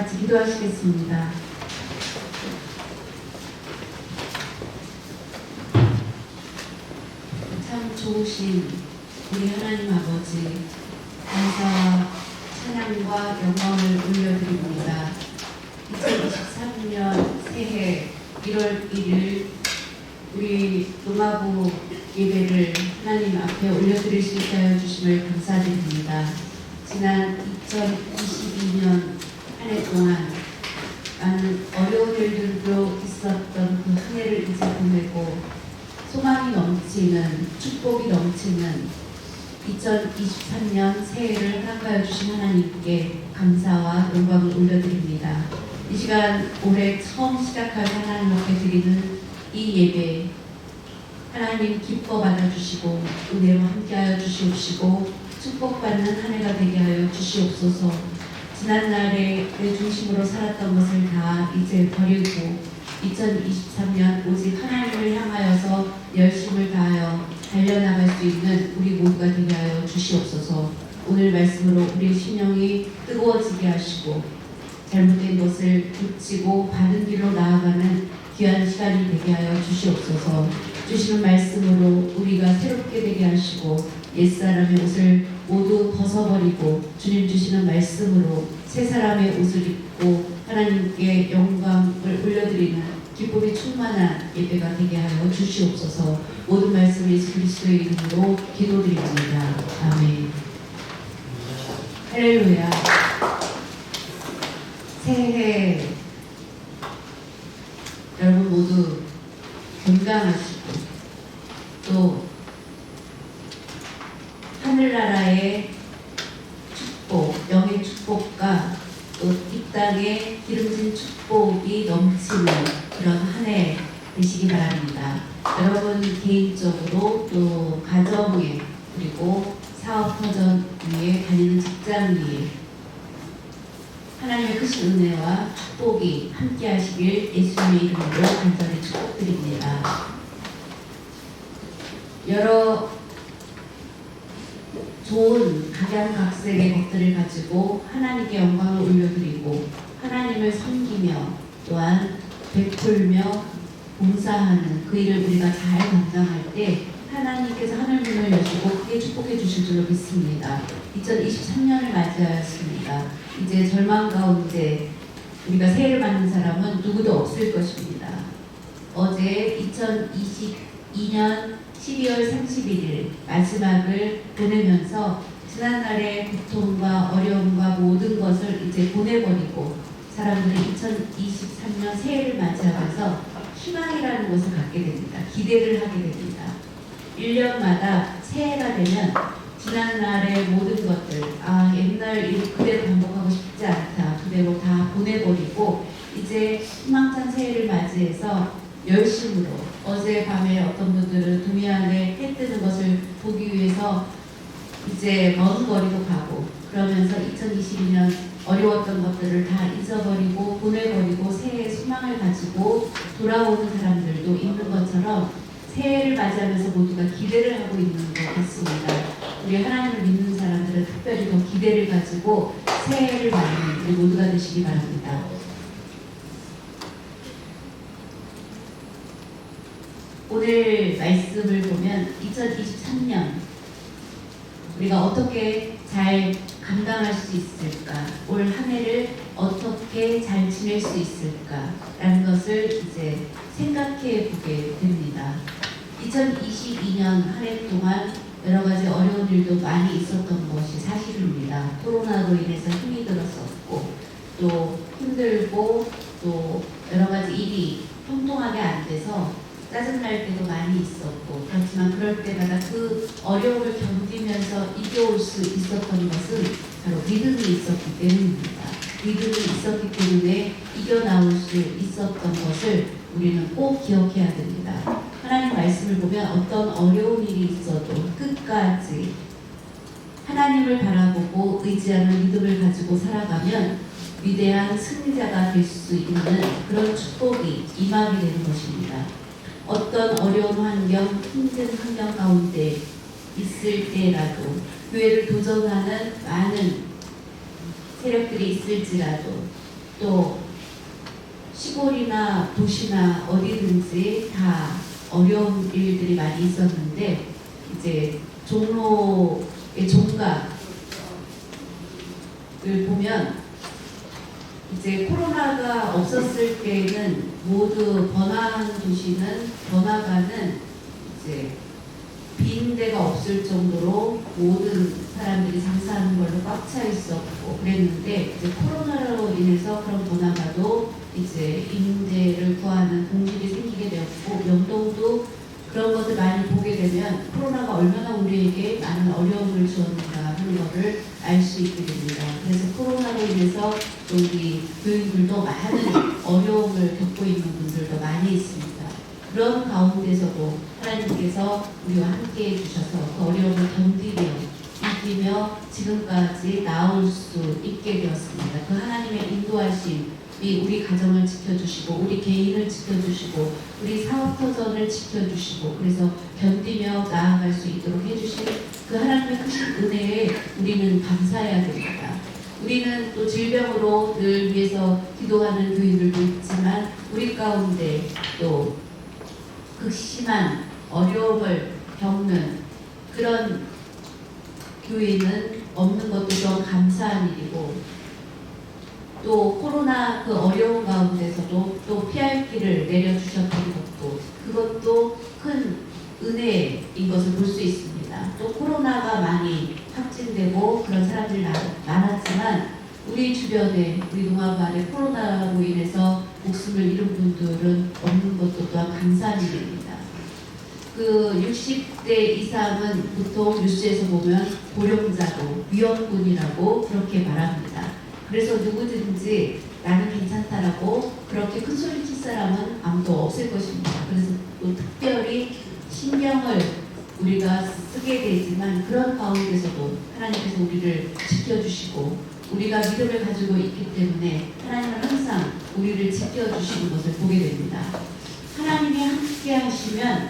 같이 기도하시겠습니다. 참 좋으신 우리 하나님 아버지, 감사와 찬양과 영광을 올려드립니다. 2023년 새해 1월 1일 우리 농아부 예배를 하나님 앞에 올려드릴 수 있게 하여 주심을 감사드립니다. 지난 2022년 한 해 동안 많은 어려운 일들도 있었던 그 한 해를 이제 보내고 소망이 넘치는, 축복이 넘치는 2023년 새해를 허락하여 주신 하나님께 감사와 영광을 올려드립니다. 이 시간 올해 처음 시작할 하나님 앞에 드리는 이 예배, 하나님 기뻐 받아주시고 은혜로 함께하여 주시옵시고 축복받는 한 해가 되게 하여 주시옵소서. 지난날에 내 중심으로 살았던 것을 다 이제 버리고 2023년 오직 하나님을 향하여서 열심을 다하여 달려나갈 수 있는 우리 모두가 되게 하여 주시옵소서. 오늘 말씀으로 우리 심령이 뜨거워지게 하시고 잘못된 것을 고치고 바른 길로 나아가는 귀한 시간이 되게 하여 주시옵소서. 주시는 말씀으로 우리가 새롭게 되게 하시고 옛사람의 옷을 모두 벗어버리고 주님 주시는 말씀으로 새 사람의 옷을 입고 하나님께 영광을 올려드리는 기쁨이 충만한 예배가 되게 하여 주시옵소서. 모든 말씀 예수 그리스도의 이름으로 기도드립니다. 아멘. 할렐루야. 새해 여러분 모두 건강하시고 또 하늘나라의 축복, 영의 축복과 또 이 땅에 기름진 축복이 넘치는 그런 한 해 되시기 바랍니다. 여러분 개인적으로 또 가정에 그리고 사업 터전 위에 다니는 직장 위에 하나님의 크신 은혜와 축복이 함께 하시길 예수님의 이름으로 간절히 축복드립니다. 여러 좋은 각양각색의 것들을 가지고 하나님께 영광을 올려드리고 하나님을 섬기며 또한 베풀며 봉사하는 그 일을 우리가 잘 감당할 때 하나님께서 하늘문을 여시고 크게 축복해 주실 줄로 믿습니다. 2023년을 맞이하였습니다. 이제 절망 가운데 우리가 새해를 맞는 사람은 누구도 없을 것입니다. 어제 2022년 12월 31일 마지막을 보내면서 지난날의 고통과 어려움과 모든 것을 이제 보내버리고 사람들이 2023년 새해를 맞이하면서 희망이라는 것을 갖게 됩니다. 기대를 하게 됩니다. 1년마다 새해가 되면 지난날의 모든 것들, 옛날 일 그대로 반복하고 싶지 않다, 그대로 다 보내버리고 이제 희망찬 새해를 맞이해서 열심으로 어젯밤에 어떤 분들은 두미안에 해 뜨는 것을 보기 위해서 이제 머뭇거리고 가고 그러면서 2022년 어려웠던 것들을 다 잊어버리고 보내버리고 새해의 소망을 가지고 돌아오는 사람들도 있는 것처럼 새해를 맞이하면서 모두가 기대를 하고 있는 것 같습니다. 우리 하나님을 믿는 사람들은 특별히 더 기대를 가지고 새해를 맞는 우리 모두가 되시기 바랍니다. 오늘 말씀을 보면 2023년 우리가 어떻게 잘 감당할 수 있을까, 올 한 해를 어떻게 잘 지낼 수 있을까 라는 것을 이제 생각해 보게 됩니다. 2022년 한 해 동안 여러 가지 어려운 일도 많이 있었던 것이 사실입니다. 코로나로 인해서 힘이 들었었고 또 힘들고 또 여러 가지 일이 통통하게 안 돼서 짜증날 때도 많이 있었고 그렇지만 그럴 때마다 그 어려움을 견디면서 이겨올 수 있었던 것은 바로 믿음이 있었기 때문입니다. 믿음이 있었기 때문에 이겨나올 수 있었던 것을 우리는 꼭 기억해야 됩니다. 하나님 말씀을 보면 어떤 어려운 일이 있어도 끝까지 하나님을 바라보고 의지하는 믿음을 가지고 살아가면 위대한 승리자가 될 수 있는 그런 축복이 임하게 되는 것입니다. 어떤 어려운 환경, 힘든 환경 가운데 있을 때라도 교회를 도전하는 많은 세력들이 있을지라도 또 시골이나 도시나 어디든지 다 어려운 일들이 많이 있었는데 이제 종로의 종각을 보면 이제 코로나가 없었을 때는 모두 번화한 도시는 번화가는 이제 빈 데가 없을 정도로 모든 사람들이 장사하는 걸로 꽉 차 있었고 그랬는데 이제 코로나로 인해서 그런 번화가도 이제 임대를 구하는 공실이 생기게 되었고 명동도 그런 것을 많이 보게 되면 코로나가 얼마나 우리에게 많은 어려움을 주었는가 하는 것을 알 수 있게 됩니다. 그래서 코로나로 인해서 우리 교인들도 많은 어려움을 겪고 있는 분들도 많이 있습니다. 그런 가운데서도 하나님께서 우리와 함께 해주셔서 그 어려움을 이기며 지금까지 나올 수 있게 되었습니다. 그 하나님의 인도하심이 우리 가정을 지켜주시고 우리 개인을 지켜주시고 우리 사업터전을 지켜주시고 그래서 견디며 나아갈 수 있도록 해주신 그 하나님의 크신 은혜에 우리는 감사해야 됩니다. 우리는 또 질병으로 늘 위해서 기도하는 교인들도 있지만 우리 가운데 또 극심한 어려움을 겪는 그런 교회는 없는 것도 좀 감사한 일이고 또 코로나 그 어려운 가운데서도 또 피할 길을 내려주셨던 것도 그것도 큰 은혜인 것을 볼 수 있습니다. 또 코로나가 많이 확진되고 그런 사람들이 많았지만 우리 주변에 우리 동아반에 코로나로 인해서 목숨을 잃은 분들은 없는 것도 또한 감사한 일입니다. 그 60대 이상은 보통 뉴스에서 보면 고령자고 위험군이라고 그렇게 말합니다. 그래서 누구든지 나는 괜찮다라고 그렇게 큰 소리 칠 사람은 아무도 없을 것입니다. 그래서 또 특별히 신경을 우리가 쓰게 되지만 그런 가운데서도 하나님께서 우리를 지켜주시고 우리가 믿음을 가지고 있기 때문에 하나님은 항상 우리를 지켜주시는 것을 보게 됩니다. 하나님이 함께 하시면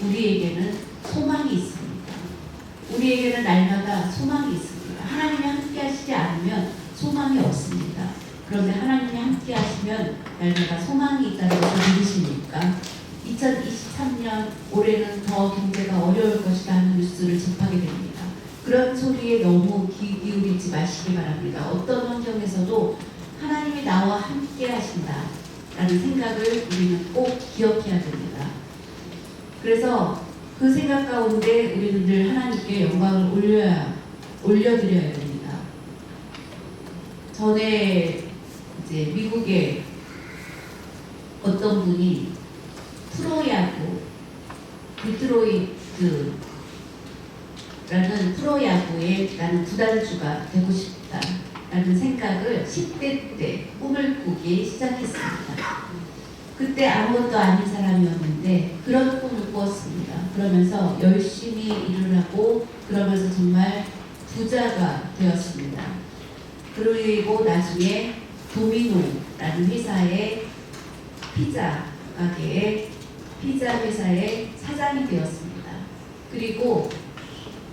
우리에게는 소망이 있습니다. 우리에게는 날마다 소망이 있습니다. 하나님이 함께 하시지 않으면 소망이 없습니다. 그런데 하나님이 함께 하시면 날마다 소망이 있다는 것을 믿으십니까? 2023년 올해는 더 경제가 어려울 것이다 하는 뉴스를 접하게 됩니다. 그런 소리에 너무 귀 기울이지 마시기 바랍니다. 어떤 환경에서도 하나님이 나와 함께 하신다 라는 생각을 우리는 꼭 기억해야 됩니다. 그래서 그 생각 가운데 우리는 늘 하나님께 영광을 올려드려야 됩니다. 전에 이제 미국에 어떤 분이 프로야구, 디트로이트라는 프로야구에 나는 구단주가 되고 싶다라는 생각을 10대 때 꿈을 꾸기 시작했습니다. 그때 아무것도 아닌 사람이었는데 그런 꿈을 꾸었습니다. 그러면서 열심히 일을 하고 그러면서 정말 부자가 되었습니다. 그리고 나중에 도미노라는 회사의 피자 가게의 피자 회사의 사장이 되었습니다. 그리고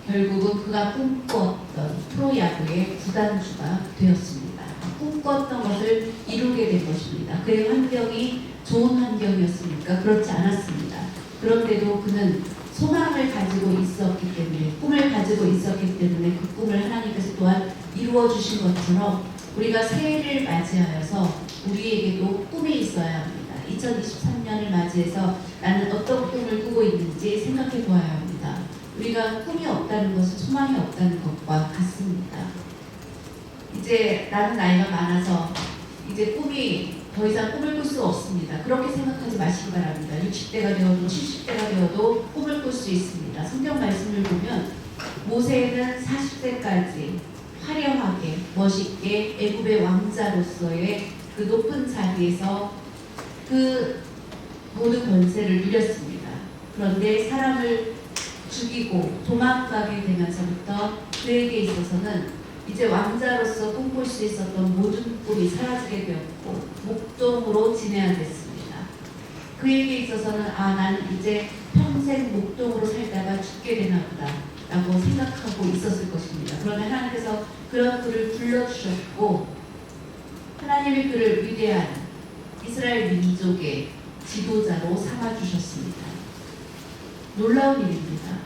결국은 그가 꿈꾸었던 프로야구의 구단주가 되었습니다. 꿈꿨던 것을 이루게 된 것입니다. 그의 환경이 좋은 환경이었습니까? 그렇지 않았습니다. 그런데도 그는 소망을 가지고 있었기 때문에 꿈을 가지고 있었기 때문에 그 꿈을 하나님께서 또한 이루어 주신 것처럼 우리가 새해를 맞이하여서 우리에게도 꿈이 있어야 합니다. 2023년을 맞이해서 나는 어떤 꿈을 꾸고 있는지 생각해 보아야 합니다. 우리가 꿈이 없다는 것은 소망이 없다는 것과 같습니다. 이제 나는 나이가 많아서 이제 꿈이 더 이상 꿈을 꿀 수 없습니다. 그렇게 생각하지 마시기 바랍니다. 60대가 되어도 70대가 되어도 꿈을 꿀 수 있습니다. 성경 말씀을 보면 모세는 40세까지 화려하게 멋있게 애굽의 왕자로서의 그 높은 자리에서 그 모든 권세를 누렸습니다. 그런데 사람을 죽이고 도망가게 되면서부터 그에게 있어서는 이제 왕자로서 꿈꿀 수 있었던 모든 꿈이 사라지게 되었고 목동으로 지내야 됐습니다. 그에게 있어서는 나는 이제 평생 목동으로 살다가 죽게 되나 보다 라고 생각하고 있었을 것입니다. 그러나 하나님께서 그런 그를 불러주셨고 하나님의 그를 위대한 이 이스라엘 민족의 지도자로 삼아주셨습니다. 놀라운 일입니다.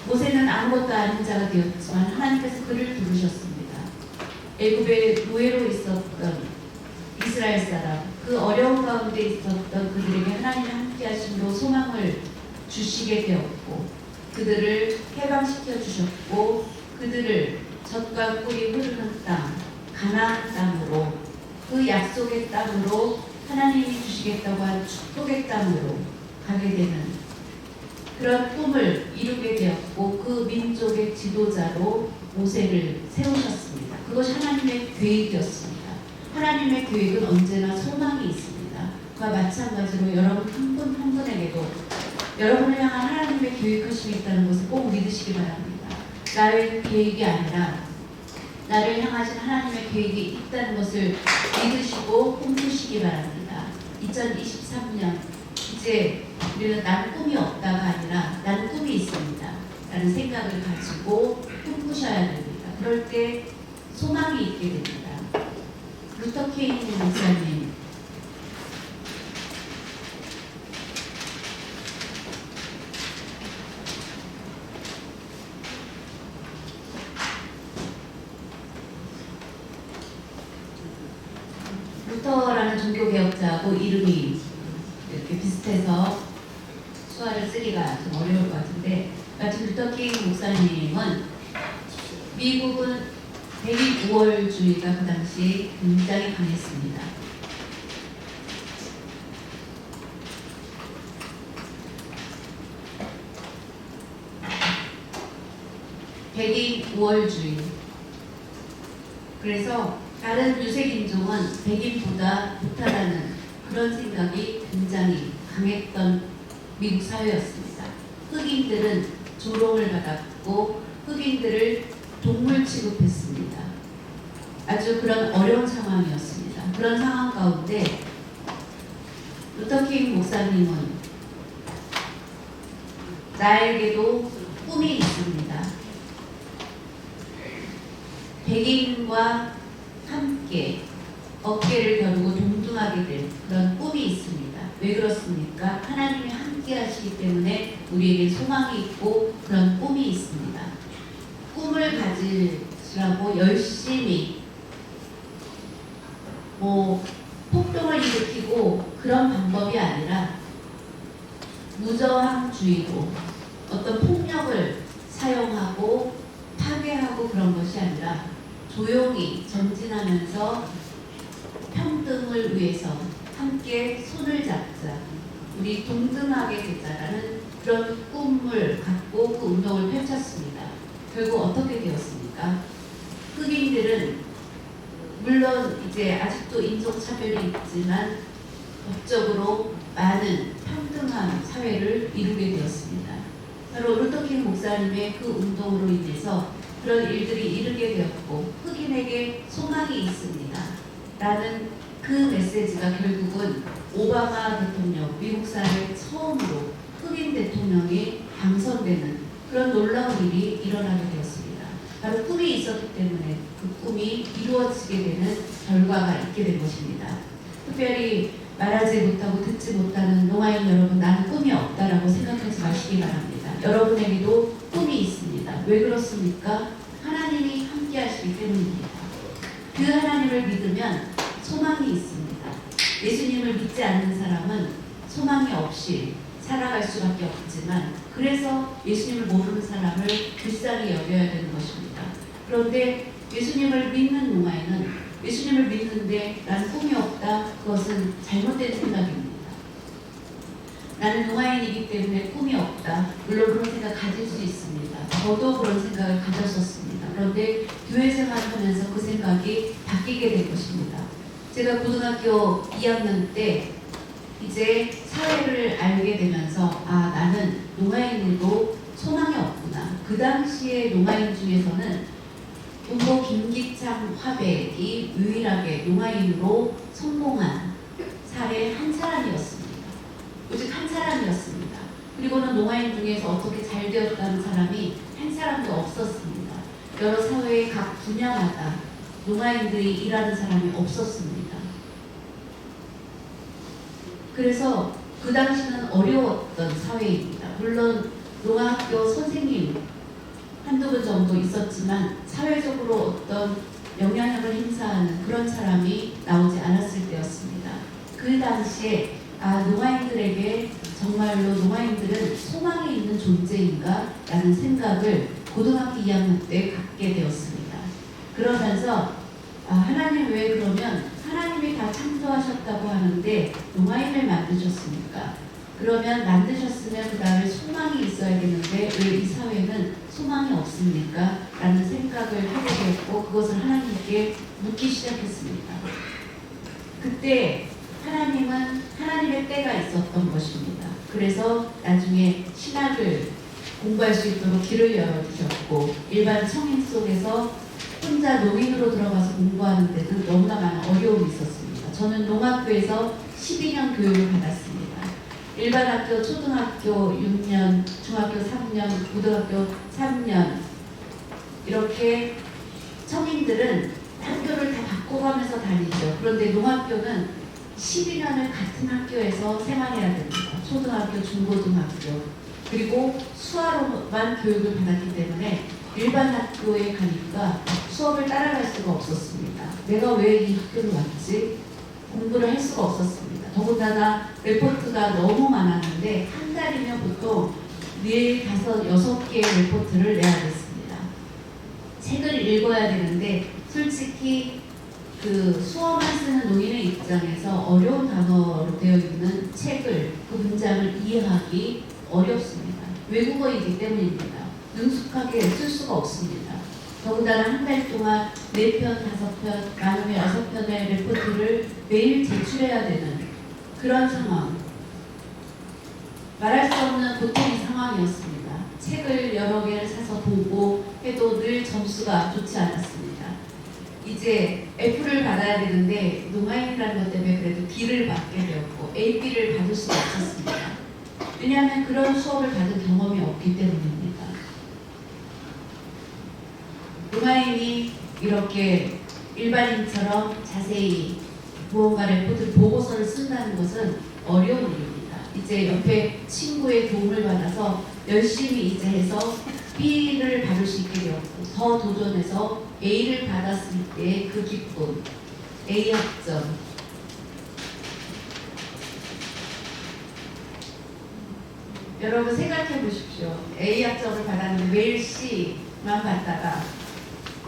모세는 아무것도 아닌 자가 되었지만 하나님께서 그를 부르셨습니다. 애굽의 노예로 있었던 이스라엘 사람, 그 어려운 가운데 있었던 그들에게 하나님의 함께 하심으로 소망을 주시게 되었고, 그들을 해방시켜 주셨고, 그들을 젖과 꿀이 흐르는 땅, 가나안 땅으로, 그 약속의 땅으로 하나님이 주시겠다고 한 축복의 땅으로 가게 되는 그런 꿈을 이루게 되었고, 그 민족의 지도자로 모세를 세우셨습니다. 그것이 하나님의 계획이었습니다. 하나님의 계획은 언제나 소망이 있습니다. 그와 마찬가지로 여러분 한 분 한 분에게도 여러분을 향한 하나님의 계획하심이 있다는 것을 꼭 믿으시기 바랍니다. 나의 계획이 아니라 나를 향하신 하나님의 계획이 있다는 것을 믿으시고 꿈꾸시기 바랍니다. 2023년 이제 우리는 나는 꿈이 없다가 아니라 나는 꿈이 있습니다 라는 생각을 가지고 꿈꾸셔야 됩니다. 그럴 때 소망이 있게 됩니다. 루터 케인 목사님, 루터라는 종교개혁자하고 이름이 이렇게 비슷해서 수화를 쓰기가 좀 어려울 것 같은데, 마침 루터 케인 목사님은 미국은 백인 우월주의가 그 당시 굉장히 강했습니다. 백인 우월주의. 그래서 다른 유색인종은 백인보다 못하다는 그런 생각이 굉장히 강했던 미국 사회였습니다. 흑인들은 조롱을 받았고 흑인들을 동물 취급했습니다. 아주 그런 어려운 상황이었습니다. 그런 상황 가운데 루터 킹 목사님은 나에게도 꿈이 있습니다. 백인과 함께 어깨를 겨루고 동등하게 될 그런 꿈이 있습니다. 왜 그렇습니까? 하나님이 함께 하시기 때문에 우리에게 소망이 있고 그런 꿈이 있습니다. 꿈을 가지시라고 열심히 폭동을 일으키고 그런 방법이 아니라 무저항주의로 어떤 폭력을 사용하고 파괴하고 그런 것이 아니라 조용히 전진하면서 평등을 위해서 함께 손을 잡자, 우리 동등하게 되자라는 그런 꿈을 갖고 그 운동을 펼쳤습니다. 결국 어떻게 되었습니까? 흑인들은 물론 이제 아직도 인종차별이 있지만 법적으로 많은 평등한 사회를 이루게 되었습니다. 바로 루터 킹 목사님의 그 운동으로 인해서 그런 일들이 이루게 되었고 흑인에게 소망이 있습니다 라는 그 메시지가 결국은 오바마 대통령, 미국 사회 처음으로 흑인 대통령이 당선되는 그런 놀라운 일이 일어나게 되었습니다. 바로 꿈이 있었기 때문에 그 꿈이 이루어지게 되는 결과가 있게 된 것입니다. 특별히 말하지 못하고 듣지 못하는 노아인 여러분, 나는 꿈이 없다라고 생각하지 마시기 바랍니다. 여러분에게도 꿈이 있습니다. 왜 그렇습니까? 하나님이 함께 하시기 때문입니다. 그 하나님을 믿으면 소망이 있습니다. 예수님을 믿지 않는 사람은 소망이 없이 살아갈 수밖에 없지만, 그래서 예수님을 모르는 사람을 불쌍히 여겨야 되는 것입니다. 그런데 예수님을 믿는 노아인은 예수님을 믿는데 나는 꿈이 없다, 그것은 잘못된 생각입니다. 나는 노아인이기 때문에 꿈이 없다, 물론 그런 생각 가질 수 있습니다. 저도 그런 생각을 가졌었습니다. 그런데 교회 생활하면서 그 생각이 바뀌게 된 것입니다. 제가 고등학교 2학년 때 이제 사회를 알게 되면서 나는 노아인에도 소망이 없구나. 그 당시에 노아인 중에서는 부모 김기창 화백이 유일하게 노아인으로 성공한 사례 한 사람이었습니다. 오직 한 사람이었습니다. 그리고는 노아인 중에서 어떻게 잘 되었다는 사람이 한 사람도 없었습니다. 여러 사회의 각 분야마다 노아인들이 일하는 사람이 없었습니다. 그래서 그 당시는 어려웠던 사회입니다. 물론 농학교 선생님 한두 분 정도 있었지만 사회적으로 어떤 영향력을 행사하는 그런 사람이 나오지 않았을 때였습니다. 그 당시에 농아인들에게 정말로 농아인들은 소망이 있는 존재인가? 라는 생각을 고등학교 2학년 때 갖게 되었습니다. 그러면서 하나님 왜 그러면 하나님이 다 창조하셨다고 하는데 농아인을 만드셨습니까? 그러면 만드셨으면 그 다음에 소망이 있어야겠는데 왜 이 사회는 소망이 없습니까? 라는 생각을 하게 되었고 그것을 하나님께 묻기 시작했습니다. 그때 하나님은 하나님의 때가 있었던 것입니다. 그래서 나중에 신학을 공부할 수 있도록 길을 열어주셨고 일반 성인 속에서 혼자 농인으로 들어가서 공부하는 데는 너무나 많은 어려움이 있었습니다. 저는 농학교에서 12년 교육을 받았습니다. 일반 학교, 초등학교 6년, 중학교 3년, 고등학교 3년 이렇게 성인들은 학교를 다 바꿔가면서 다니죠. 그런데 농학교는 12년을 같은 학교에서 생활해야 됩니다. 초등학교, 중고등학교 그리고 수화로만 교육을 받았기 때문에 일반 학교에 가니까 수업을 따라갈 수가 없었습니다. 내가 왜 이 학교를 왔지? 공부를 할 수가 없었습니다. 더군다나 레포트가 너무 많았는데 한 달이면 보통 4, 5, 6개의 레포트를 내야겠습니다. 책을 읽어야 되는데 솔직히 그 수어만 쓰는 농인의 입장에서 어려운 단어로 되어 있는 책을 그 문장을 이해하기 어렵습니다. 외국어이기 때문입니다. 능숙하게 쓸 수가 없습니다. 더군다나 한 달 동안 4편, 5편, 많으면 6편의 레포트를 매일 제출해야 되는 그런 상황. 말할 수 없는 보통의 상황이었습니다. 책을 여러 개를 사서 보고 해도 늘 점수가 좋지 않았습니다. 이제 F를 받아야 되는데 농아인이라는 것 때문에 그래도 D를 받게 되었고 A, B를 받을 수가 없었습니다. 왜냐하면 그런 수업을 받은 경험이 없기 때문입니다. 농아인이 이렇게 일반인처럼 자세히 무언가 레포트 보고서를 쓴다는 것은 어려운 일입니다. 이제 옆에 친구의 도움을 받아서 열심히 이제 해서 B를 받을 수 있게 되었고 더 도전해서 A를 받았을 때 그 기쁨, A 학점. 여러분 생각해 보십시오. A 학점을 받았는데 매일 C만 받다가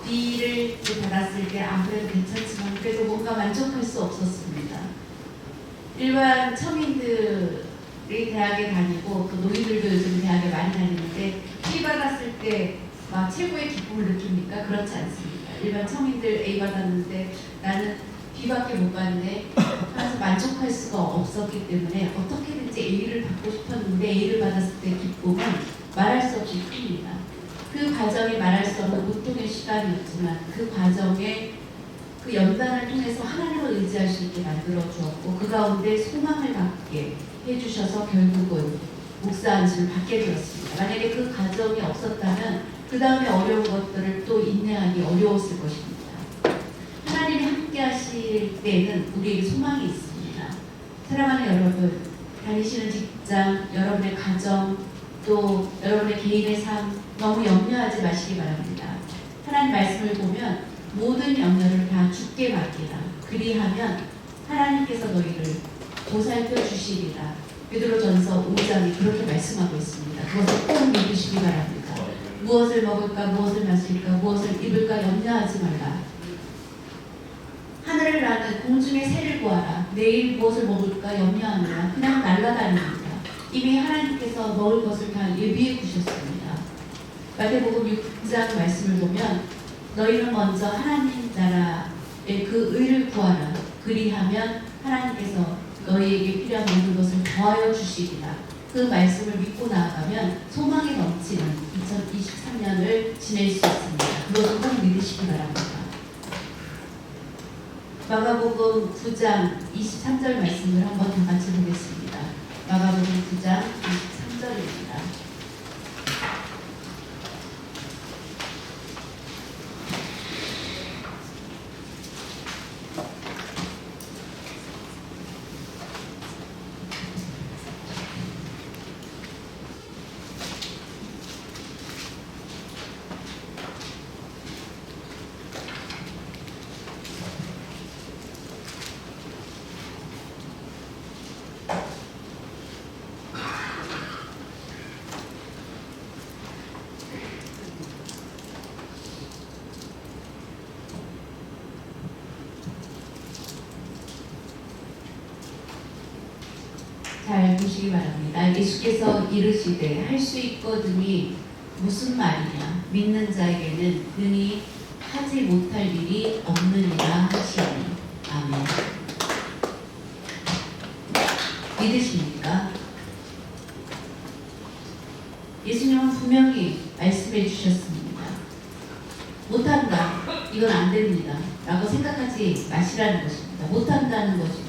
B를 받았을 때 그래도 괜찮지만 그래도 뭔가 만족할 수 없었습니다. 일반 서민들이 대학에 다니고 또 노인들도 요즘 대학에 많이 다니는데 B 받았을 때 막 최고의 기쁨을 느낍니까? 그렇지 않습니다. 일반 서민들 A 받았는데 나는 B밖에 못 받네 하면서 만족할 수가 없었기 때문에 어떻게든지 A를 받고 싶었는데 A를 받았을 때 기쁨은 말할 수 없이 큽니다. 그 과정이 말할 수 없는 고통의 시간이었지만 그 과정에 그 연단을 통해서 하나님을 의지할 수 있게 만들어 주었고 그 가운데 소망을 갖게 해주셔서 결국은 목사 안수를 받게 되었습니다. 만약에 그 과정이 없었다면 그 다음에 어려운 것들을 또 인내하기 어려웠을 것입니다. 하나님이 함께 하실 때는 우리에게 소망이 있습니다. 사랑하는 여러분, 다니시는 직장, 여러분의 가정, 또 여러분의 개인의 삶 너무 염려하지 마시기 바랍니다. 하나님 말씀을 보면 모든 염려를 다 주께 맡기라. 그리하면 하나님께서 너희를 보살펴 주시리라. 베드로전서 5장이 그렇게 말씀하고 있습니다. 그것을 꼭 믿으시기 바랍니다. 무엇을 먹을까, 무엇을 마실까, 무엇을 입을까 염려하지 말라. 하늘을 나는 공중의 새를 구하라. 내일 무엇을 먹을까 염려하느라 그냥 날아다닙니다. 이미 하나님께서 먹을 것을 다 예비해 주셨습니다. 마태복음 6장 말씀을 보면 너희는 먼저 하나님 나라의 그 의를 구하라. 그리하면 하나님께서 너희에게 필요한 모든 것을 더하여 주시리라. 그 말씀을 믿고 나아가면 소망이 넘치는 2023년을 지낼 수 있습니다. 그것을 꼭 믿으시기 바랍니다. 마가복음 9장 23절 말씀을 한번 다 같이 보겠습니다. 마가복음 9장 23절입니다. 잘 보시기 바랍니다. 예수께서 이르시되 할 수 있거든이 무슨 말이냐? 믿는 자에게는 능히 하지 못할 일이 없느니라 하시니. 아멘. 믿으십니까? 예수님은 분명히 말씀해 주셨습니다. 못한다. 이건 안 됩니다. 라고 생각하지 마시라는 것입니다. 못한다는 것이,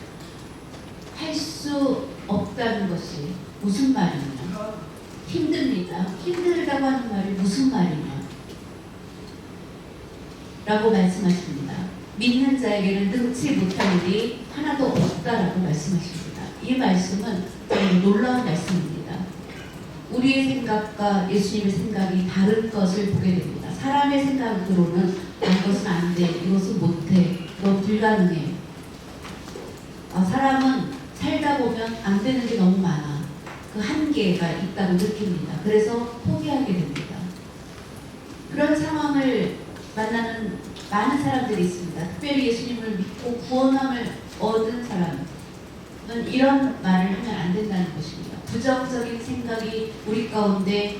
할 수 없다는 것이 무슨 말이냐? 힘듭니다. 힘들다고 하는 말이 무슨 말이냐? 라고 말씀하십니다. 믿는 자에게는 능치 못할 일이 하나도 없다라고 말씀하십니다. 이 말씀은 정말 놀라운 말씀입니다. 우리의 생각과 예수님의 생각이 다른 것을 보게 됩니다. 사람의 생각으로는 이것은 안 돼, 이것은 못해, 이건 불가능해. 사람은 살다 보면 안 되는 게 너무 많아. 그 한계가 있다고 느낍니다. 그래서 포기하게 됩니다. 그런 상황을 만나는 많은 사람들이 있습니다. 특별히 예수님을 믿고 구원함을 얻은 사람은 이런 말을 하면 안 된다는 것입니다. 부정적인 생각이 우리 가운데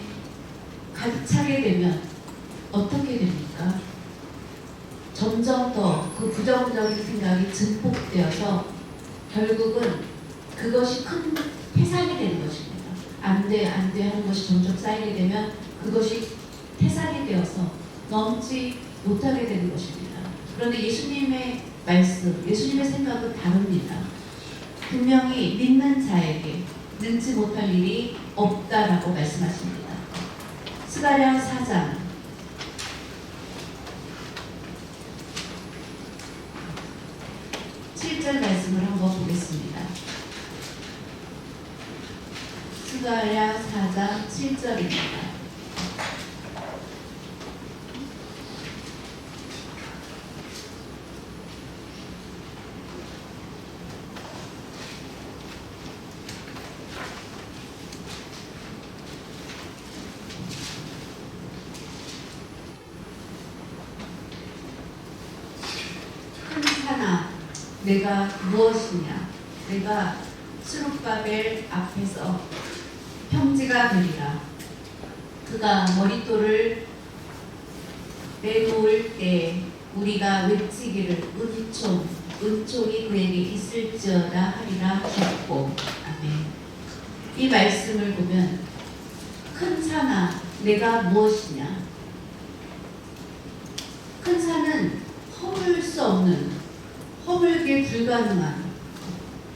가득 차게 되면 어떻게 됩니까? 점점 더 그 부정적인 생각이 증폭되어서 결국은 그것이 큰 태산이 되는 것입니다. 안 돼, 안 돼 하는 것이 점점 쌓이게 되면 그것이 태산이 되어서 넘지 못하게 되는 것입니다. 그런데 예수님의 말씀, 예수님의 생각은 다릅니다. 분명히 믿는 자에게 능치 못할 일이 없다라고 말씀하십니다. 스가랴 4장 7절 말씀을 한번 보겠습니다. 스가랴 4장 7절입니다. 내가 무엇이냐? 내가 스룹바벨 앞에서 평지가 되리라. 그가 머릿돌을 내놓을 때 우리가 외치기를 은총이 그에게 있을지어다 하리라 하셨고. 아멘. 이 말씀을 보면 큰 산아 내가 무엇이냐? 큰 산은 허물 수 없는, 허물기 불가능한,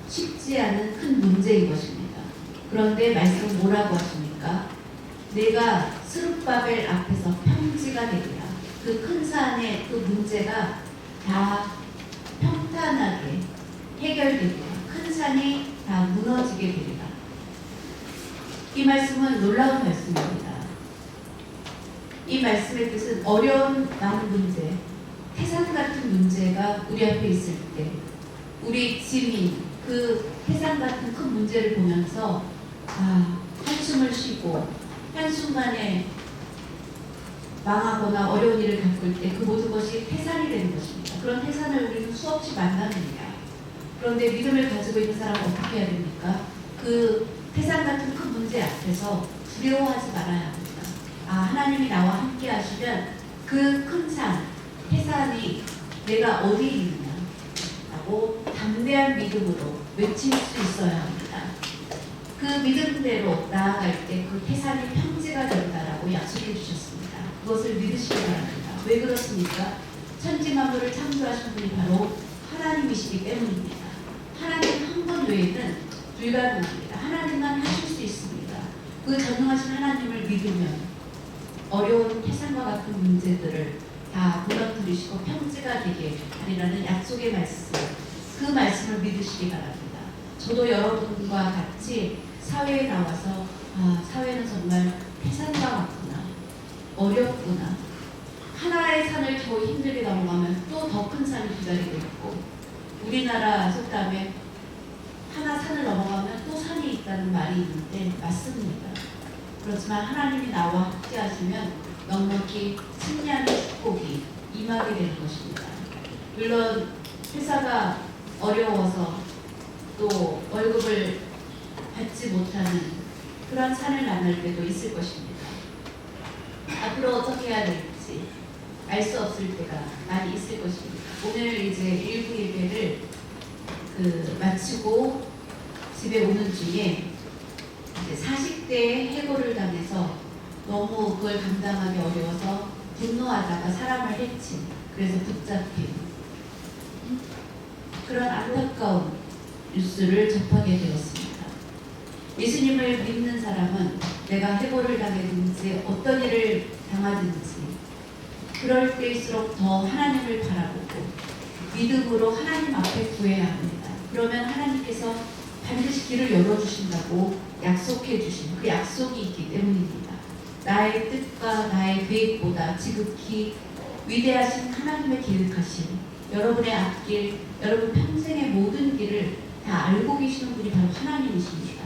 쉽지 않은 큰 문제인 것입니다. 그런데 말씀 뭐라고 하십니까? 내가 스룹바벨 앞에서 평지가 되리라. 그 큰 산의 그 문제가 다 평탄하게 해결되리라. 큰 산이 다 무너지게 되리라. 이 말씀은 놀라운 말씀입니다. 이 말씀의 뜻은 어려운 많은 문제, 태산 같은 문제가 우리 앞에 있을 때 우리 지민 그 태산 같은 큰 문제를 보면서 한숨을 쉬고 한순간에 망하거나 어려운 일을 겪을 때 그 모든 것이 태산이 되는 것입니다. 그런 태산을 우리는 수없이 만납니다. 그런데 믿음을 가지고 있는 사람은 어떻게 해야 됩니까? 그 태산 같은 큰 문제 앞에서 두려워하지 말아야 합니다. 하나님이 나와 함께 하시면 그 큰 산, 태산이 내가 어디 있느냐 라고 담대한 믿음으로 외칠 수 있어야 합니다. 그 믿음대로 나아갈 때 그 태산이 평지가 된다라고 약속해 주셨습니다. 그것을 믿으시기 바랍니다. 왜 그렇습니까? 천지 만물을 창조하신 분이 바로 하나님이시기 때문입니다. 하나님 한 분 외에는 불가능합니다. 하나님만 하실 수 있습니다. 그 전능하신 하나님을 믿으면 어려운 태산과 같은 문제들을 다 무너뜨리시고 평지가 되게 하리라는 약속의 말씀, 그 말씀을 믿으시기 바랍니다. 저도 여러분과 같이 사회에 나와서 사회는 정말 태산과 같구나, 어렵구나, 하나의 산을 겨우 힘들게 넘어가면 또 더 큰 산이 기다리고 있고, 우리나라 속담에 하나 산을 넘어가면 또 산이 있다는 말이 있는데 맞습니다. 그렇지만 하나님이 나와 함께 하시면 넉넉히 승리하는 축복이 임하게 되는 것입니다. 물론 회사가 어려워서 또 월급을 받지 못하는 그런 산을 만날 때도 있을 것입니다. 앞으로 어떻게 해야 될지 알 수 없을 때가 많이 있을 것입니다. 오늘 이제 1부 예배를 마치고 집에 오는 중에 이제 40대의 해고를 당해서 너무 그걸 감당하기 어려워서 분노하다가 사람을 해친, 그래서 붙잡힌 그런 안타까운 뉴스를 접하게 되었습니다. 예수님을 믿는 사람은 내가 해고를 당했든지 어떤 일을 당하든지 그럴 때일수록 더 하나님을 바라보고 믿음으로 하나님 앞에 구해야 합니다. 그러면 하나님께서 반드시 길을 열어주신다고 약속해 주신 그 약속이 있기 때문입니다. 나의 뜻과 나의 계획보다 지극히 위대하신 하나님의 계획하신 여러분의 앞길, 여러분 평생의 모든 길을 다 알고 계시는 분이 바로 하나님이십니다.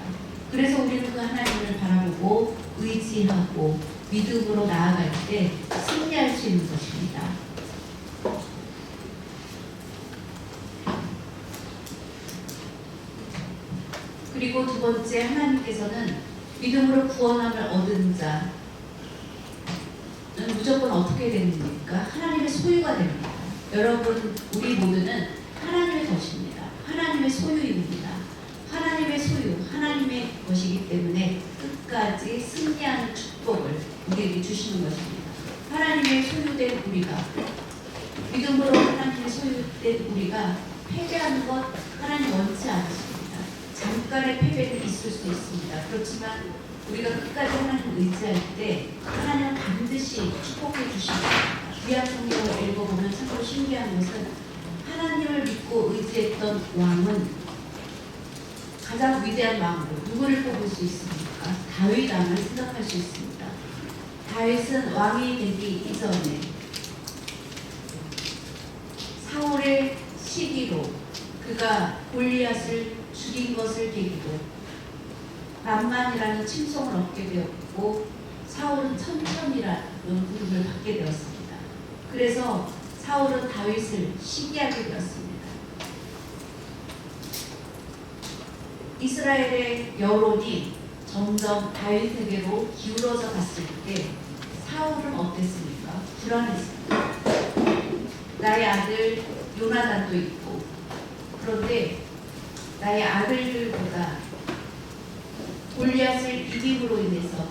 그래서 우리는 그 하나님을 바라보고 의지하고 믿음으로 나아갈 때 승리할 수 있는 것입니다. 그리고 두 번째, 하나님께서는 믿음으로 구원함을 얻은 자는 무조건 어떻게 됩니까? 하나님의 소유가 됩니다. 여러분, 우리 모두는 하나님의 것입니다. 하나님의 소유입니다. 하나님의 소유, 하나님의 것이기 때문에 끝까지 승리하는 축복을 우리에게 주시는 것입니다. 하나님의 소유된 우리가, 믿음으로 하나님의 소유된 우리가 패배하는 것 하나님 원치 않으십니다. 잠깐의 패배는 있을 수 있습니다. 그렇지만 우리가 끝까지 하나님을 의지할 때 하나님은 반드시 축복해 주십니다. 구약 성경을 읽어보면 참으로 신기한 것은 하나님을 믿고 의지했던 왕은 가장 위대한 왕으로 누구를 뽑을 수 있습니까? 다윗 왕을 생각할 수 있습니다. 다윗은 왕이 되기 이전에 사울의 시기로 그가 골리앗을 죽인 것을 계기로 남만이라는 칭송을 얻게 되었고 사울은 천천이라는 부름을 받게 되었습니다. 그래서 사울은 다윗을 시기하게 되었습니다. 이스라엘의 여론이 점점 다윗에게로 기울어져 갔을 때 사울은 어땠습니까? 불안했습니다. 나의 아들 요나단도 있고, 그런데 나의 아들들보다 골리앗을 이김으로 인해서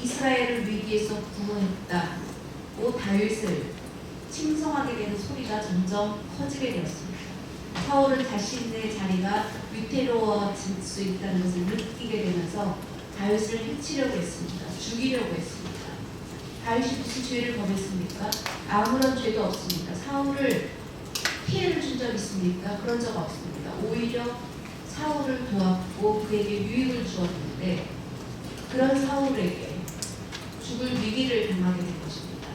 이스라엘을 위기에서 구원했다고 다윗을 칭송하게 되는 소리가 점점 커지게 되었습니다. 사울은 자신의 자리가 위태로워질 수 있다는 것을 느끼게 되면서 다윗을 해치려고 했습니다. 죽이려고 했습니다. 다윗이 무슨 죄를 범했습니까? 아무런 죄도 없습니다. 사울을 피해를 준 적 있습니까? 그런 적 없습니다. 오히려 사울을 도왔고 그에게 유익을 주었는데 그런 사울에게 죽을 위기를 당하게 된 것입니다.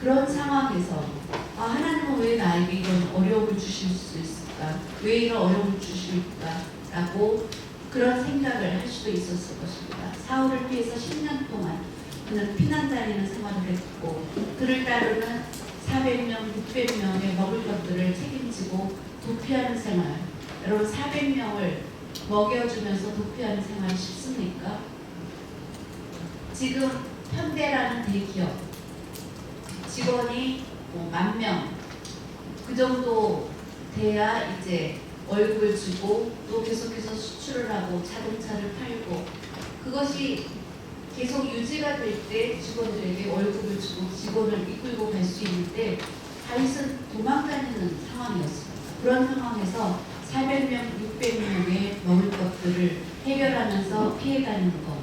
그런 상황에서 하나님은 왜 나에게 이런 어려움을 주실 수 있을까? 왜 이런 어려움을 주실까? 라고 그런 생각을 할 수도 있었을 것입니다. 사울을 피해서 10년 동안 그는 피난 다니는 생활을 했고 그를 따르는 400명, 600명의 먹을 것들을 책임지고 도피하는 생활. 여러분 400명을 먹여주면서 도피하는 생활이 쉽습니까? 지금 현대라는 대기업 직원이 10,000명 그 정도 돼야 이제 월급을 주고 또 계속해서 수출을 하고 자동차를 팔고 그것이 계속 유지가 될 때 직원들에게 월급을 주고 직원을 이끌고 갈 수 있는데 다윗은 도망다니는 상황이었습니다. 그런 상황에서 400명, 600명의 먹을 것들을 해결하면서 피해다니는 것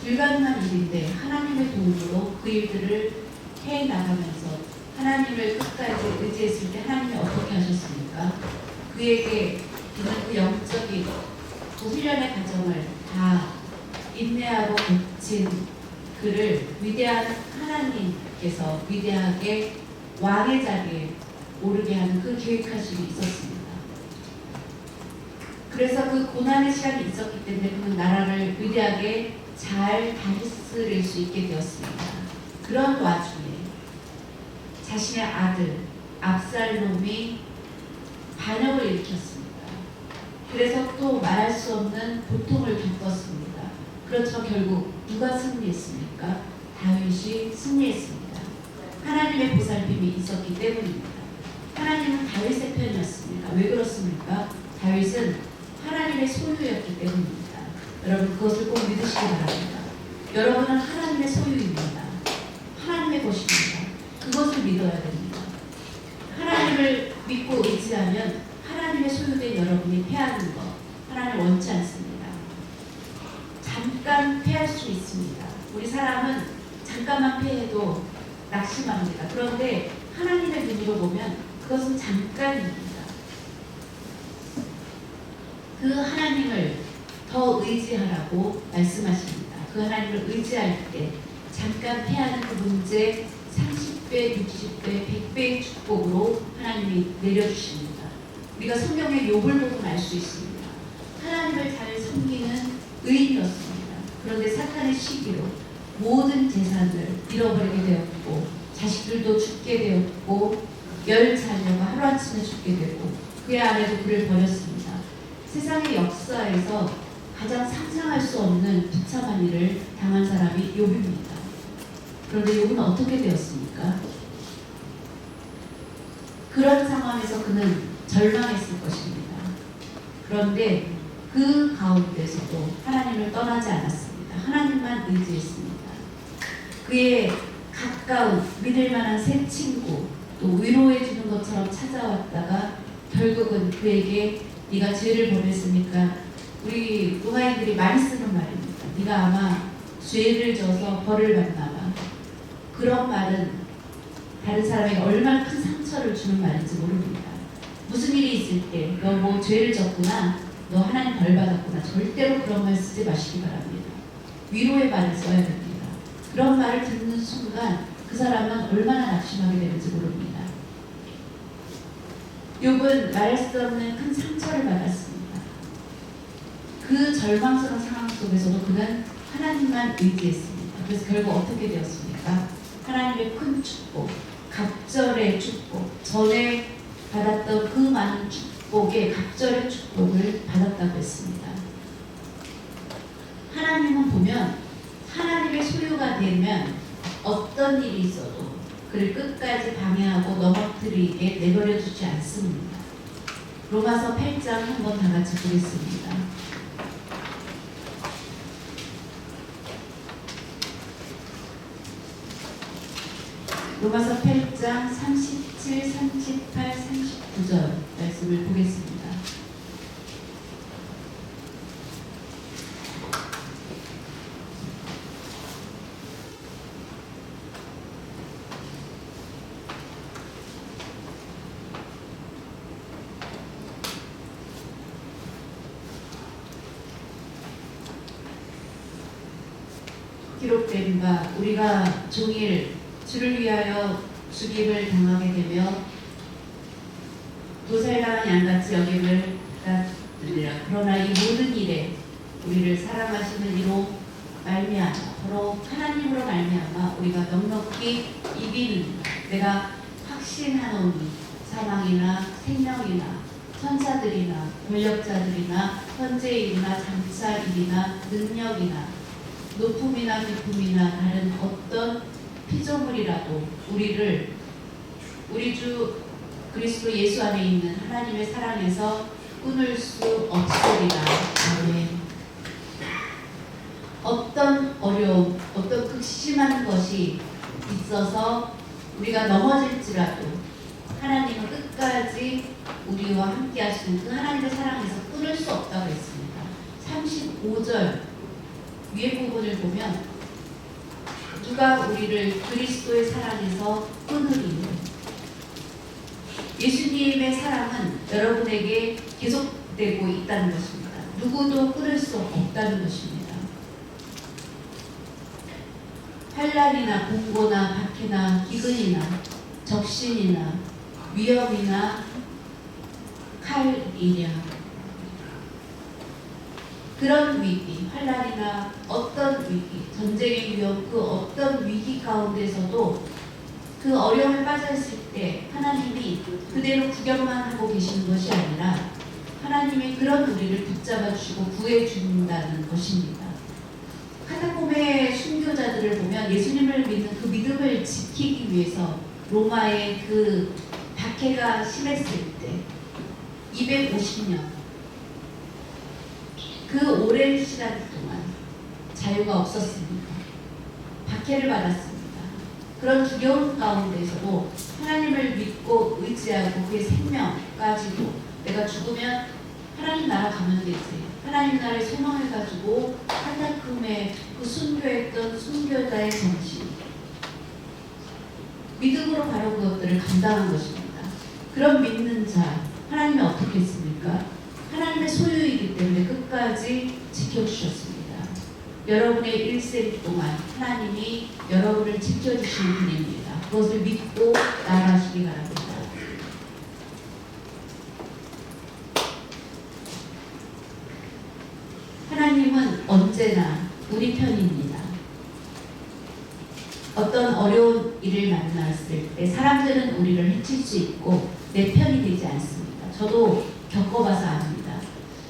불가능한 일인데 하나님의 도움으로 그 일들을 해나가면서 하나님을 끝까지 의지했을 때 하나님이 어떻게 하셨습니까? 그에게 있는 그 영적인 그 훈련의 과정을 다 인내하고 거친 그를 위대한 하나님께서 위대하게 왕의 자리에 오르게 하는 그 계획하심이 있었습니다. 그래서 그 고난의 시간이 있었기 때문에 그 나라를 위대하게 잘 다스릴 수 있게 되었습니다. 그런 와중에 자신의 아들 압살롬이 반역을 일으켰습니다. 그래서 또 말할 수 없는 고통을 겪었습니다. 그렇지만 결국 누가 승리했습니까? 다윗이 승리했습니다. 하나님의 보살핌이 있었기 때문입니다. 하나님은 다윗의 편이었습니다. 왜 그렇습니까? 다윗은 하나님의 소유였기 때문입니다. 여러분 그것을 꼭 믿으시기 바랍니다. 여러분은 하나님의 소유입니다. 하나님의 것입니다. 그것을 믿어야 됩니다. 하나님을 믿고 의지하면 하나님의 소유된 여러분이 패하는 것 하나님 원치 않습니다. 잠깐 패할 수 있습니다. 우리 사람은 잠깐만 패해도 낙심합니다. 그런데 하나님의 눈으로 보면 그것은 잠깐입니다. 그 하나님을 더 의지하라고 말씀하십니다. 그 하나님을 의지할 때 잠깐 패하는 그 문제 30배, 60배, 100배의 축복으로 하나님이 내려주십니다. 우리가 성경의 욥을 보면 알 수 있습니다. 하나님을 잘 섬기는 의인이었습니다. 그런데 사탄의 시기로 모든 재산을 잃어버리게 되었고 자식들도 죽게 되었고 10자녀가 하루아침에 죽게 되고 그의 아내도 그를 버렸습니다. 세상의 역사에서 가장 상상할 수 없는 비참한 일을 당한 사람이 욥입니다. 그런데 욥은 어떻게 되었습니까? 그런 상황에서 그는 절망했을 것입니다. 그런데 그 가운데서도 하나님을 떠나지 않았습니다. 하나님만 의지했습니다. 그의 가까운 믿을 만한 새 친구 또 위로해 주는 것처럼 찾아왔다가 결국은 그에게 네가 죄를 범했으니까 우리 로마인들이 많이 쓰는 말입니다. 네가 아마 죄를 져서 벌을 받나 봐. 그런 말은 다른 사람에게 얼마나 큰 상처를 주는 말인지 모릅니다. 무슨 일이 있을 때 너 뭐 죄를 졌구나, 너 하나님 벌 받았구나, 절대로 그런 말 쓰지 마시기 바랍니다. 위로의 말을 써야 됩니다. 그런 말을 듣는 순간 그 사람은 얼마나 낙심하게 되는지 모릅니다. 욥은 말할 수 없는 큰 상처를 받았습니다. 그 절망스러운 상황 속에서도 그는 하나님만 의지했습니다. 그래서 결국 어떻게 되었습니까? 하나님의 큰 축복, 갑절의 축복, 전에 받았던 그 많은 축복의 갑절의 축복을 받았다고 했습니다. 하나님은 보면 하나님의 소유가 되면 어떤 일이 있어도 그를 끝까지 방해하고 넘어뜨리게 내버려 두지 않습니다. 로마서 8장 한번 다 같이 보겠습니다. 로마서 8장 37, 38, 39절 말씀을 보겠습니다. 기록된 바 우리가 종일 주를 위하여 죽임을 당하게 되며 도살당한 양같이 여김을 받으리라. 그러나 이 모든 일에 우리를 사랑하시는 이로 말미암아 바로 하나님으로 말미암아 우리가 넉넉히 이기는 내가 확신하노니 사망이나 생명이나 천사들이나 권력자들이나 현재일이나 장차일이나 능력이나 높음이나 깊음이나 다른 어떤 피조물이라도 우리를 우리 주 그리스도 예수 안에 있는 하나님의 사랑에서 끊을 수 없으리라. 아멘. 어떤 어려움, 어떤 극심한 것이 있어서 우리가 넘어질지라도 하나님은 끝까지 우리와 함께 하시는 그 하나님의 사랑에서 끊을 수 없다고 했습니다. 35절 위에 부분을 보면 누가 우리를 그리스도의 사랑에서 끊으리요. 예수님의 사랑은 여러분에게 계속되고 있다는 것입니다. 누구도 끊을 수 없다는 것입니다. 환난이나 공고나 박해나 기근이나 적신이나 위험이나 칼이랴 그런 위기, 환난이나 어떤 위기, 전쟁의 위험, 그 어떤 위기 가운데서도 그 어려움에 빠져있을 때 하나님이 그대로 구경만 하고 계시는 것이 아니라 하나님이 그런 그런 우리를 붙잡아 주시고 구해 준다는 것입니다. 카타콤의 순교자들을 보면 예수님을 믿는 그 믿음을 지키기 위해서 로마의 그 박해가 심했을 때 250년 그 오랜 시간 동안 자유가 없었습니다. 박해를 받았습니다. 그런 두려움 가운데서도 하나님을 믿고 의지하고 그의 생명까지도 내가 죽으면 하나님 나라 가면 되지. 하나님 나라의 소망을 가지고 카타콤에 그 순교했던 순교자의 정신, 믿음으로 바로 그것들을 감당한 것입니다. 그런 믿는 자, 하나님이 어떻게 했습니까? 하나님의 소유이기 때문에 끝까지 지켜주셨습니다. 여러분의 일생 동안 하나님이 여러분을 지켜주시는 분입니다. 그것을 믿고 나아가시기 바랍니다. 하나님은 언제나 우리 편입니다. 어떤 어려운 일을 만났을 때 사람들은 우리를 해칠 수 있고 내 편이 되지 않습니다. 저도 겪어봐서 압니다.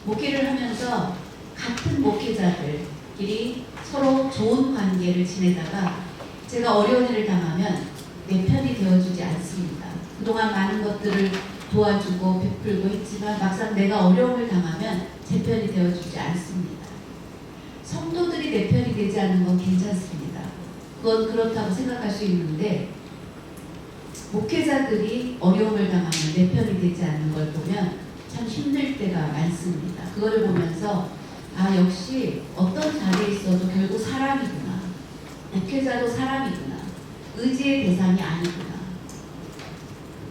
목회를 하면서 같은 목회자들끼리 서로 좋은 관계를 지내다가 제가 어려운 일을 당하면 내 편이 되어주지 않습니다. 그동안 많은 것들을 도와주고 베풀고 했지만 막상 내가 어려움을 당하면 제 편이 되어주지 않습니다. 성도들이 내 편이 되지 않는 건 괜찮습니다. 그건 그렇다고 생각할 수 있는데 목회자들이 어려움을 당하면 내 편이 되지 않는 걸 보면 참 힘들 때가 많습니다. 그걸 보면서 아 역시 어떤 자리에 있어도 결국 사람이구나. 목회자도 사람이구나. 의지의 대상이 아니구나.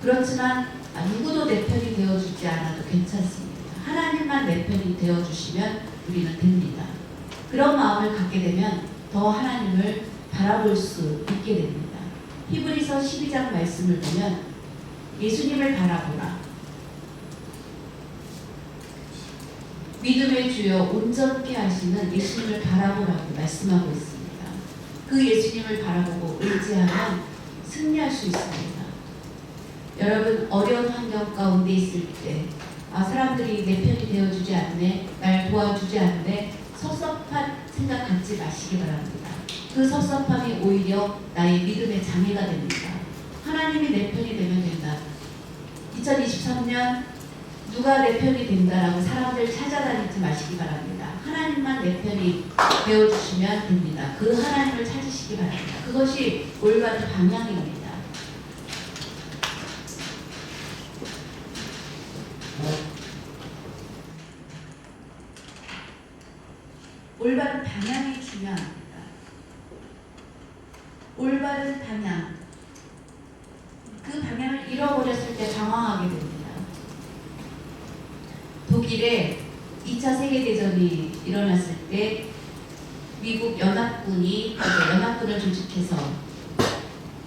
그렇지만 누구도 내 편이 되어주지 않아도 괜찮습니다. 하나님만 내 편이 되어주시면 우리는 됩니다. 그런 마음을 갖게 되면 더 하나님을 바라볼 수 있게 됩니다. 히브리서 12장 말씀을 보면 예수님을 바라보라. 믿음의 주여 온전케 하시는 예수님을 바라보라고 말씀하고 있습니다. 그 예수님을 바라보고 의지하면 승리할 수 있습니다. 여러분 어려운 환경 가운데 있을 때 사람들이 내 편이 되어주지 않네, 날 도와주지 않네, 섭섭한 생각 갖지 마시기 바랍니다. 그 섭섭함이 오히려 나의 믿음의 장애가 됩니다. 하나님이 내 편이 되면 된다. 2023년 누가 내 편이 된다라고 사람들 찾아다니지 마시기 바랍니다. 하나님만 내 편이 되어주시면 됩니다. 그 하나님을 찾으시기 바랍니다. 그것이 올바른 방향입니다. 올바른 방향이 중요합니다. 올바른 방향. 그 방향을 잃어버렸을 때 당황하게 됩니다. 독일에 2차 세계대전이 일어났을 때 미국 연합군이 연합군을 조직해서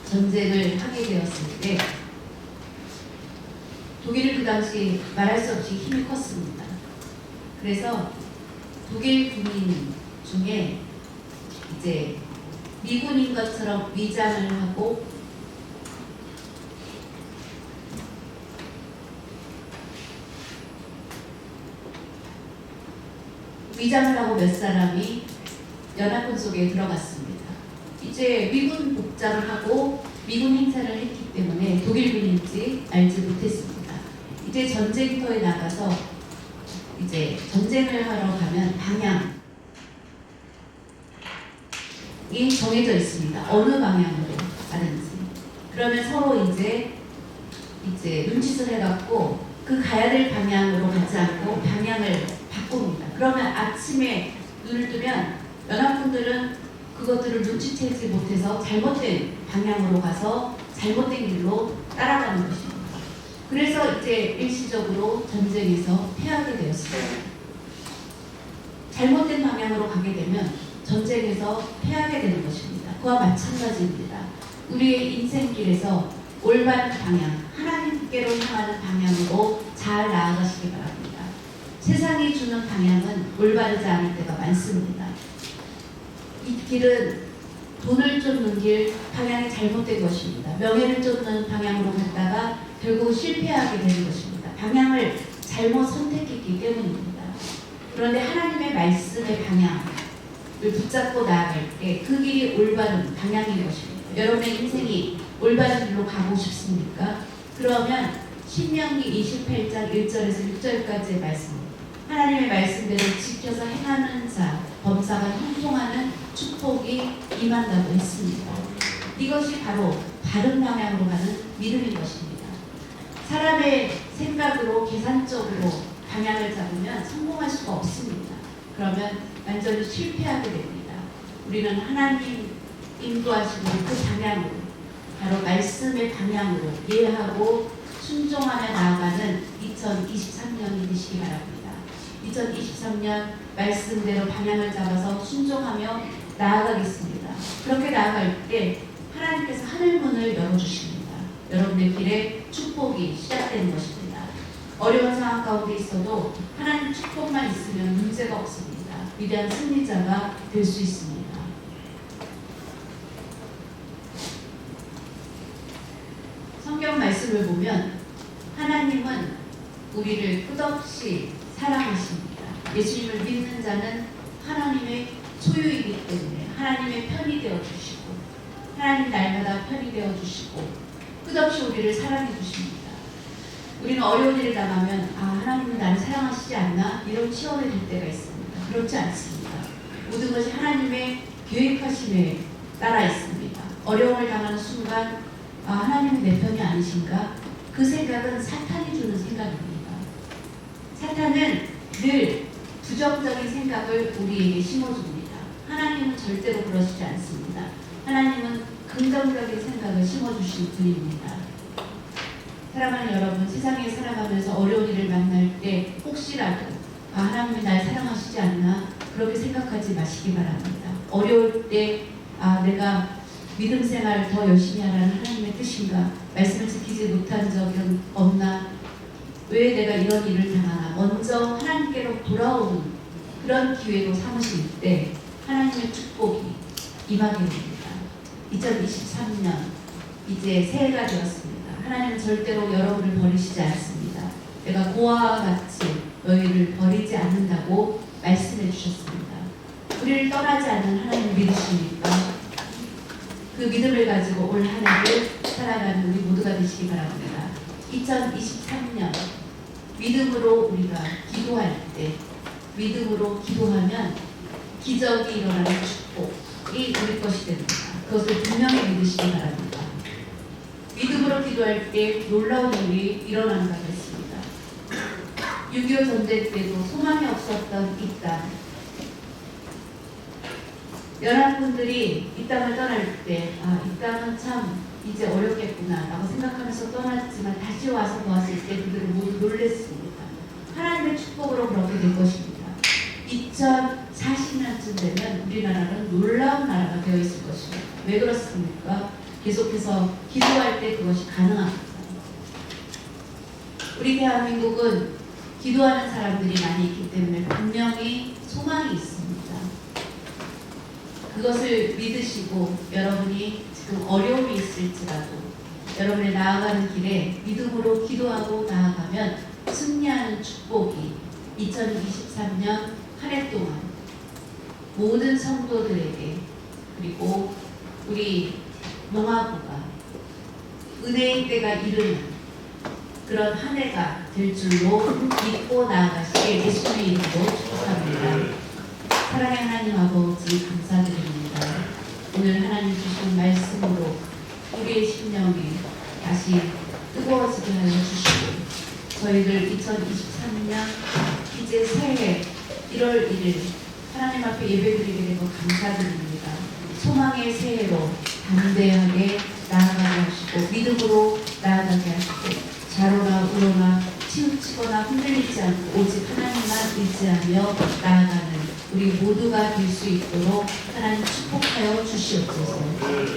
전쟁을 하게 되었을 때 독일은 그 당시 말할 수 없이 힘이 컸습니다. 그래서 독일 군인 중에 이제 미군인 것처럼 위장을 하고 위장을 하고 몇 사람이 연합군 속에 들어갔습니다. 이제 미군 복장을 하고 미군 행사를 했기 때문에 독일군인지 알지 못했습니다. 이제 전쟁터에 나가서 이제 전쟁을 하러 가면 방향이 정해져 있습니다. 어느 방향으로 가는지. 그러면 서로 이제 눈짓을 해갖고 그 가야 될 방향으로 가지 않고 방향을 바꿉니다. 그러면 아침에 눈을 뜨면 연합군들은 그것들을 눈치채지 못해서 잘못된 방향으로 가서 잘못된 길로 따라가는 것입니다. 그래서 이제 일시적으로 전쟁에서 패하게 되었습니다. 잘못된 방향으로 가게 되면 전쟁에서 패하게 되는 것입니다. 그와 마찬가지입니다. 우리의 인생길에서 올바른 방향, 하나님께로 향하는 방향으로 잘 나아가시기 바랍니다. 세상이 주는 방향은 올바르지 않을 때가 많습니다. 이 길은 돈을 쫓는 길, 방향이 잘못된 것입니다. 명예를 쫓는 방향으로 갔다가 결국 실패하게 되는 것입니다. 방향을 잘못 선택했기 때문입니다. 그런데 하나님의 말씀의 방향을 붙잡고 나아갈 때 그 길이 올바른 방향인 것입니다. 여러분의 인생이 올바른 길로 가고 싶습니까? 그러면 신명기 28장 1절에서 6절까지의 말씀, 하나님의 말씀대로 지켜서 행하는 자, 범사가 형통하는 축복이 임한다고 했습니다. 이것이 바로 바른 방향으로 가는 믿음인 것입니다. 사람의 생각으로 계산적으로 방향을 잡으면 성공할 수가 없습니다. 그러면 완전히 실패하게 됩니다. 우리는 하나님 인도하시는 그 방향으로, 바로 말씀의 방향으로 이해하고 순종하며 나아가는 2023년이 되시기 바랍니다. 2023년 말씀대로 방향을 잡아서 순종하며 나아가겠습니다. 그렇게 나아갈 때 하나님께서 하늘문을 열어주십니다. 여러분의 길에 축복이 시작되는 것입니다. 어려운 상황 가운데 있어도 하나님 축복만 있으면 문제가 없습니다. 위대한 승리자가 될 수 있습니다. 성경 말씀을 보면 하나님은 우리를 끝없이 사랑하십니다. 예수님을 믿는 자는 하나님의 소유이기 때문에 하나님의 편이 되어 주시고, 하나님 날마다 편이 되어 주시고 끝없이 우리를 사랑해 주십니다. 우리는 어려운 일을 당하면 하나님은 나를 사랑하시지 않나 이런 치원이 될 때가 있습니다. 그렇지 않습니다. 모든 것이 하나님의 계획하심에 따라 있습니다. 어려움을 당하는 순간 하나님은 내 편이 아니신가? 그 생각은 사탄이 주는 생각입니다. 사탄은 늘 부정적인 생각을 우리에게 심어줍니다. 하나님은 절대로 그러시지 않습니다. 하나님은 긍정적인 생각을 심어주신 분입니다. 사랑하는 여러분, 세상에 살아가면서 어려운 일을 만날 때 혹시라도 하나님이 날 사랑하시지 않나 그렇게 생각하지 마시기 바랍니다. 어려울 때 내가 믿음 생활을 더 열심히 하라는 하나님의 뜻인가? 말씀을 지키지 못한 적은 없나? 왜 내가 이런 일을 당하나? 먼저 하나님께로 돌아오는 그런 기회로 삼으실 때 하나님의 축복이 임하게 됩니다. 2023년 이제 새해가 되었습니다. 하나님은 절대로 여러분을 버리시지 않습니다. 내가 고아와 같이 너희를 버리지 않는다고 말씀해 주셨습니다. 우리를 떠나지 않는 하나님을 믿으십니까? 그 믿음을 가지고 올 한 해를 살아가는 우리 모두가 되시기 바랍니다. 2023년 믿음으로 우리가 기도할 때, 믿음으로 기도하면 기적이 일어나는 축복이 우리 것이 됩니다. 그것을 분명히 믿으시기 바랍니다. 믿음으로 기도할 때 놀라운 일이 일어난다고 했습니다. 6.25 전쟁 때도 소망이 없었던 이 땅, 연합군들이 이 땅을 떠날 때 이 땅은 참 이제 어렵겠구나 라고 생각하면서 떠났지만 다시 와서 보았을 때 그들은 모두 놀랬습니다. 하나님의 축복으로 그렇게 될 것입니다. 2040년쯤 되면 우리나라는 놀라운 나라가 되어 있을 것입니다. 왜 그렇습니까? 계속해서 기도할 때 그것이 가능합니다. 우리 대한민국은 기도하는 사람들이 많이 있기 때문에 분명히 소망이 있습니다. 그것을 믿으시고 여러분이 지금 어려움이 있을지라도 여러분의 나아가는 길에 믿음으로 기도하고 나아가면 승리하는 축복이 2023년 한 해 동안 모든 성도들에게, 그리고 우리 농아부가 은혜의 때가 이르는 그런 한 해가 될 줄로 믿고 나아가시길 예수님의 이름으로 축복합니다. 사랑의 하나님 아버지 감사드립니다. 오늘 하나님 주신 말씀으로 우리의 심령이 다시 뜨거워지게 하여 주시고 저희들 2023년 이제 새해 1월 1일 하나님 앞에 예배드리게 된 것 감사드립니다. 소망의 새해로 담대하게 나아가게 하시고 믿음으로 나아가게 하시고 좌로나 우로나 치우치거나 흔들리지 않고 오직 하나님만 의지하며 나아가는 우리 모두가 될 수 있도록 하나님 축복하여 주시옵소서.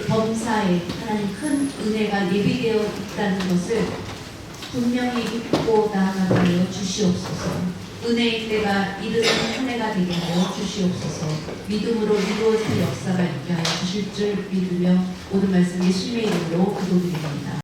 범사에 하나님 큰 은혜가 예비되어 있다는 것을 분명히 믿고 나아가게 하여 주시옵소서. 은혜의 때가 이르는 한 해가 되게 하여 주시옵소서. 믿음으로 이루어질 역사가 있게 하여 주실 줄 믿으며 모든 말씀 예수님의 이름으로 기도드립니다.